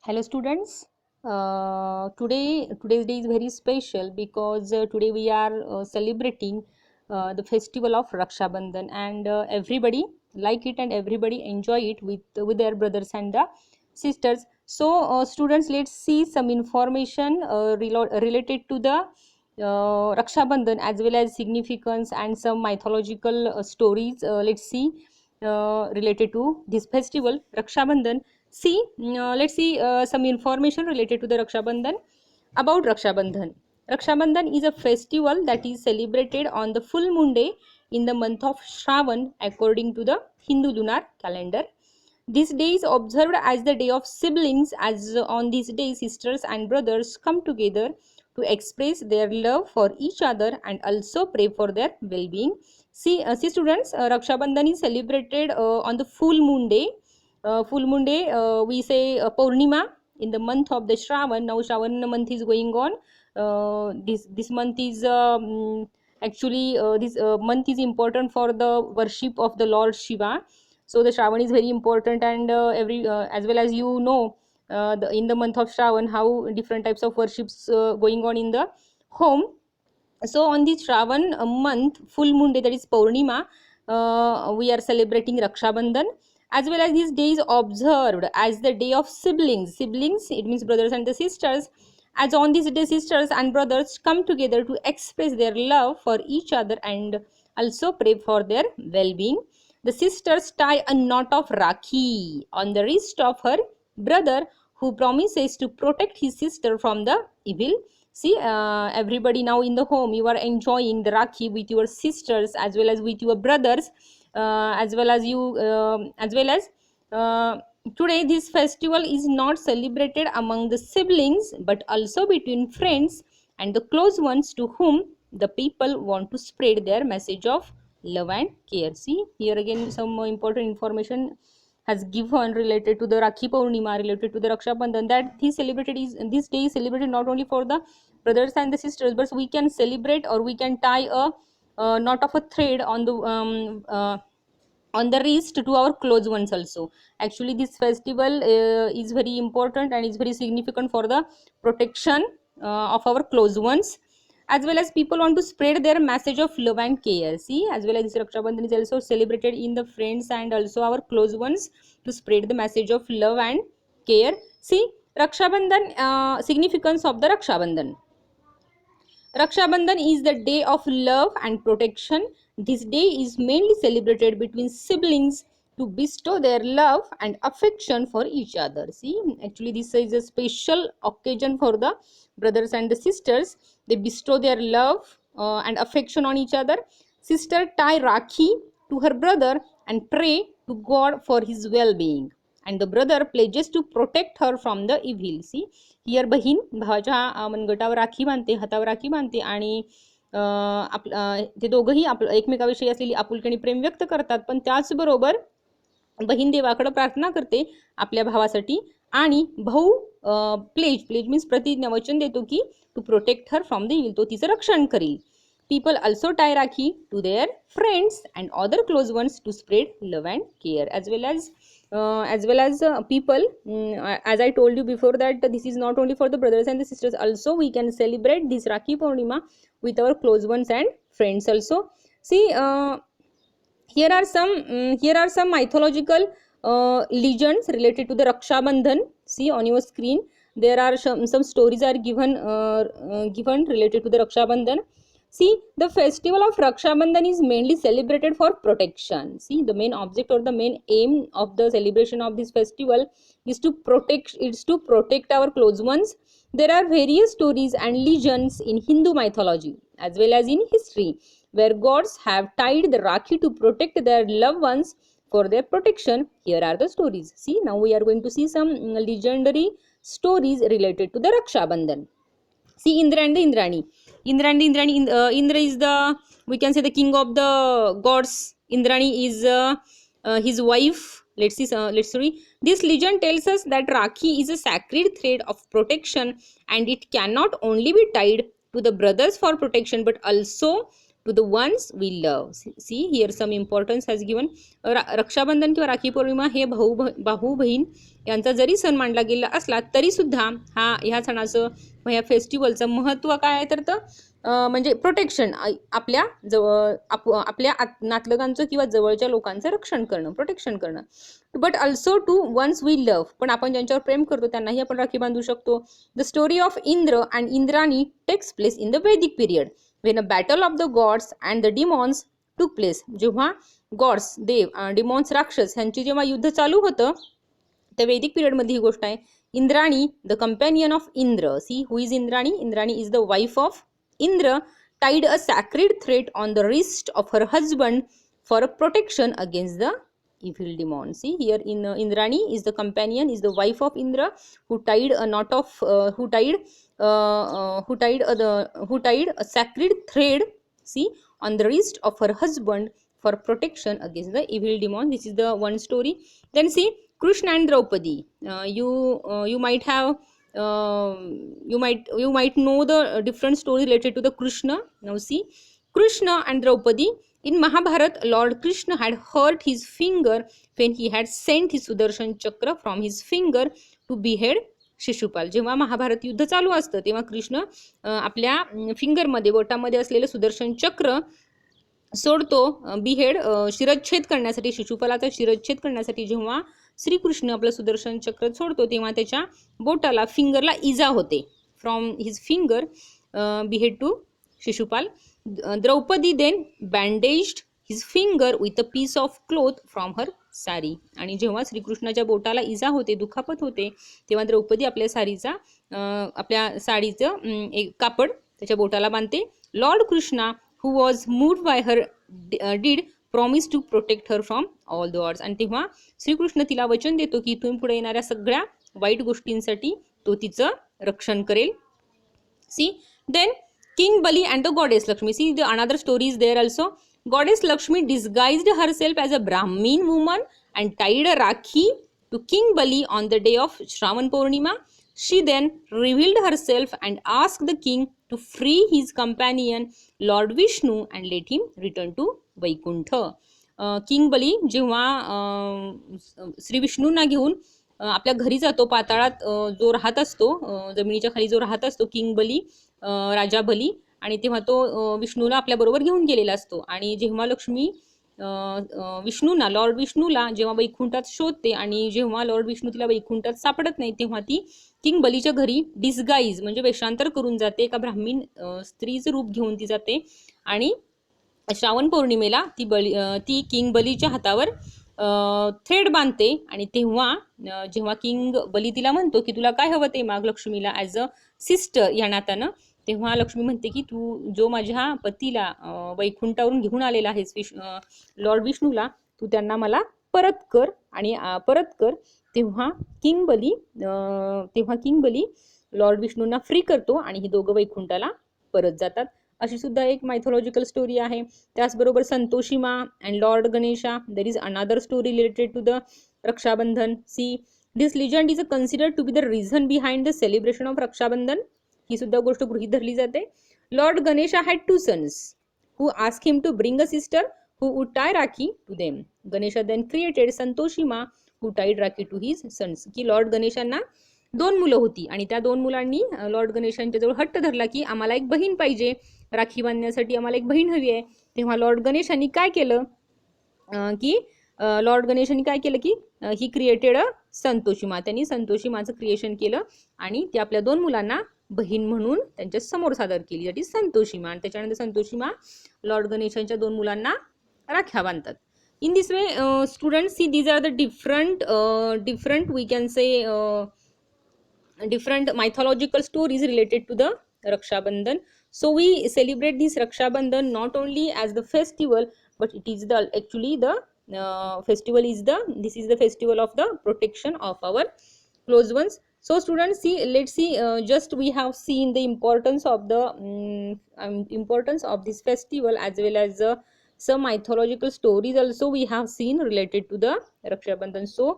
Hello students. Today's day is very special because today we are celebrating the festival of Raksha Bandhan, and everybody like it and everybody enjoy it with their brothers and the sisters. So students, let's see some information related to the Raksha Bandhan as well as significance and some mythological stories. Let's see related to this festival Raksha Bandhan. See, let's see some information related to the Raksha Bandhan. About Raksha Bandhan. Raksha Bandhan is a festival that is celebrated on the full moon day in the month of Shravan according to the Hindu lunar calendar. This day is observed as the day of siblings, as on this day sisters and brothers come together to express their love for each other and also pray for their well-being. See students, Raksha Bandhan is celebrated on the full moon day. Full moon day, we say Purnima in the month of the Shravan. Now Shravan month is going on. This month is actually this month is important for the worship of the Lord Shiva. So the Shravan is very important, and every as well as in the month of Shravan how different types of worships going on in the home. So on the Shravan month full moon day, that is Purnima, we are celebrating Raksha Bandhan, as well as this day is observed as the day of siblings, it means brothers and the sisters, as on this day sisters and brothers come together to express their love for each other and also pray for their well-being. The sisters tie a knot of Rakhi on the wrist of her brother, who promises to protect his sister from the evil. See, everybody now in the home, you are enjoying the Rakhi with your sisters as well as with your brothers, as well as today this festival is not celebrated among the siblings but also between friends and the close ones to whom the people want to spread their message of love and care. See, here again some important information has given related to the Rakhi Purnima, related to the Raksha Bandhan, that this day is celebrated not only for the brothers and the sisters, but we can celebrate or we can tie a knot of a thread on the wrist to our close ones also. Actually this festival is very important and is very significant for the protection of our close ones, as well as people want to spread their message of love and care. See, as well as this Raksha Bandhan is also celebrated in the friends and also our close ones to spread the message of love and care. See, Raksha Bandhan, significance of the Raksha Bandhan. Raksha Bandhan is the day of love and protection. This day is mainly celebrated between siblings to bestow their love and affection for each other. See, actually this is a special occasion for the brothers and the sisters. They bestow their love and affection on each other. Sister tie Rakhi to her brother and pray to God for his well-being, and the brother pledges to protect her from the evil. See, here बहीण भावाच्या मनगटावर राखी बांधते, हातावर राखी बांधते आणि ते दोघंही एकमेकाविषयी असलेली आपुलकी आणि प्रेम व्यक्त करतात, पण त्याचबरोबर बहीण देवाकडे प्रार्थना करते आपल्या भावासाठी आणि भाऊ प्लेज मीन्स प्रतिज्ञा वचन देतो की to protect her from the evil, तो तिचं रक्षण करेल. People also tie Rakhi to their friends and other close ones to spread love and care, as well as people, as I told you before, that this is not only for the brothers and the sisters, also we can celebrate this Rakhi Purnima with our close ones and friends also. See, here are some mythological legends related to the Raksha Bandhan. See on your screen, there are some stories are given related to the Raksha Bandhan. See, the festival of Raksha Bandhan is mainly celebrated for protection. See, the main object or the main aim of the celebration of this festival is to protect our close ones. There are various stories and legends in Hindu mythology as well as in history where gods have tied the Rakhi to protect their loved ones for their protection. Here are the stories. See, now we are going to see some legendary stories related to the Raksha Bandhan. See, Indra and the Indrani. Indra is the, we can say, the king of the gods. Indrani is his wife. Let's see. This legend tells us that Rakhi is a sacred thread of protection, and it cannot only be tied to the brothers for protection but also to the ones we love. See here some importance has given. Rakshabandhan किंवा राखी पौर्णिमा हे भाऊ बहीण यांचा जरी सण मानला गेला असला तरी सुद्धा ह्या सणाचं ह्या फेस्टिवलचं महत्त्व काय आहे तर म्हणजे प्रोटेक्शन, आपल्या आपल्या नातलगांचं किंवा जवळच्या लोकांचं रक्षण करणं, प्रोटेक्शन करणं. But also to ones we love, पण आपण ज्यांच्यावर प्रेम करतो त्यांनाही आपण राखी बांधू शकतो. The story of Indra and Indrani takes place in the Vedic period when a battle of the gods and the demons took place. जेव्हा गॉड्स देव, डिमॉन्स राक्षस यांची जेव्हा युद्ध चालू होतं त्या वैदिक पिरियडमध्ये ही गोष्ट आहे. Indrani the companion of Indra, see who is Indrani, Indrani is the wife of Indra, tied a sacred thread on the wrist of her husband for a protection against the evil demon. See here in Indrani is the companion, is the wife of Indra, who tied a knot of who tied a sacred thread, see, on the wrist of her husband for protection against the evil demon. This is the one story. Then see Krishna and Draupadi. You might have you might know the different stories related to the Krishna. Now see Krishna and Draupadi. In Mahabharata, Lord Krishna had hurt his finger when he had sent his Sudarshan Chakra from his finger to behead Shishupal. जेव्हा महाभारत युद्ध चालू असतं तेव्हा कृष्ण आपल्या फिंगरमध्ये, बोटामध्ये असलेलं सुदर्शन चक्र सोडतो, behead, शिरच्छेद करण्यासाठी, शिशुपालाचा शिरच्छेद करण्यासाठी जेव्हा श्रीकृष्ण आपलं सुदर्शन चक्र सोडतो तेव्हा त्याच्या बोटाला, फिंगरला इजा होते. From his finger bled to Shishupal. Draupadi then bandaged his finger with a piece of cloth from her sari. आणि जेव्हा श्रीकृष्णाच्या बोटाला इजा होते, दुखापत होते, तेव्हा द्रौपदी आपल्या साडीचं एक कापड त्याच्या बोटाला बांधते. Lord Krishna who was moved by her deed promised to protect her from all the odds. आणि तेव्हा श्रीकृष्ण तिला वचन देतो की इथून पुढे येणाऱ्या सगळ्या वाईट गोष्टींसाठी तो तिचं रक्षण करेल. सी then King Bali and the goddess Lakshmi. See the another story is there also. Goddess Lakshmi disguised herself as a Brahmin woman and tied a rakhi to King Bali on the day of Shravan Purnima. She then revealed herself and asked the king to free his companion Lord Vishnu and let him return to Vaikuntha. King Bali जेव्हा श्री विष्णूंना घेऊन आपल्या घरी जातो, पाताळात जो राहत असतो, जमिनीच्या खाली जो राहत असतो किंग बली, राजा बली, आणि तेव्हा तो विष्णूला आपल्याबरोबर घेऊन गेलेला असतो. आणि जेव्हा लक्ष्मी विष्णूला, लॉर्ड विष्णूला जेव्हा वैकुंठात शोधते आणि जेव्हा लॉर्ड विष्णू तिला वैकुंठात सापडत नाही तेव्हा ती किंग बलीच्या घरी डिस्गाईज म्हणजे वेषांतर करून जाते, एका ब्राह्मीण स्त्रीचं रूप घेऊन ती जाते. आणि श्रावण पौर्णिमेला ती किंग बलीच्या हातावर थ्रेड बांधते. आणि तेव्हा जेव्हा किंग बली तिला म्हणतो की तुला काय हवं ते माग लक्ष्मीला ॲज अ सिस्टर या नात्यानं, तेव्हा लक्ष्मी म्हणते की तू जो माझ्या पतीला वैकुंठावरून घेऊन आलेला आहेस लॉर्ड विष्णूला, तू त्यांना मला परत कर आणि परत कर. तेव्हा किंग बली लॉर्ड विष्णूंना फ्री करतो आणि ही दोघं वैकुंठाला परत जातात. अशी सुद्धा एक मायथॉलॉजिकल स्टोरी आहे. त्याचबरोबर Santoshi Maa and Lord Ganesha, there is another story related to the Rakshabandhan. See this legend is considered to be the reason behind the celebration of Rakshabandhan. ही सुद्धा गोष्ट गृहीत धरली जाते. Lord Ganesha had 2 sons who asked him to bring a sister who would tie Rakhi to them. Ganesha then created Santoshi Ma who tied Rakhi to his sons. की Lord गणेशांना 2 मुलं होती आणि त्या 2 मुलांनी लॉर्ड गणेशांच्या जवळ हट्ट धरला की आम्हाला एक बहीण पाहिजे, राखी बांधण्यासाठी आम्हाला एक बहीण हवी आहे. तेव्हा लॉर्ड गणेशांनी काय केलं की ही क्रिएटेड अ संतोषी मा. त्यांनी संतोषी माचं क्रिएशन केलं आणि ते आपल्या 2 मुलांना बहीण म्हणून त्यांच्या समोर सादर केली, दॅट इज संतोषी मा. आणि त्याच्यानंतर संतोषी मा लॉर्ड गणेशांच्या 2 मुलांना राख्या बांधतात. In this way students, see these are the different we can say different mythological stories related to the Raksha Bandhan. So we celebrate this Raksha Bandhan not only as the festival, but it is the actually the festival is this is the festival of the protection of our close ones. So students, see, let's see, just we have seen the importance of the importance of this festival as well as some mythological stories also we have seen related to the Raksha Bandhan. So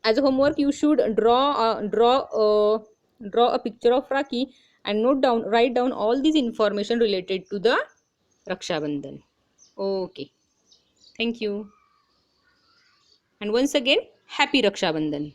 as a homework you should draw a picture of Rakhi and write down all these information related to the Raksha Bandhan. Okay, thank you. And once again, happy Raksha Bandhan.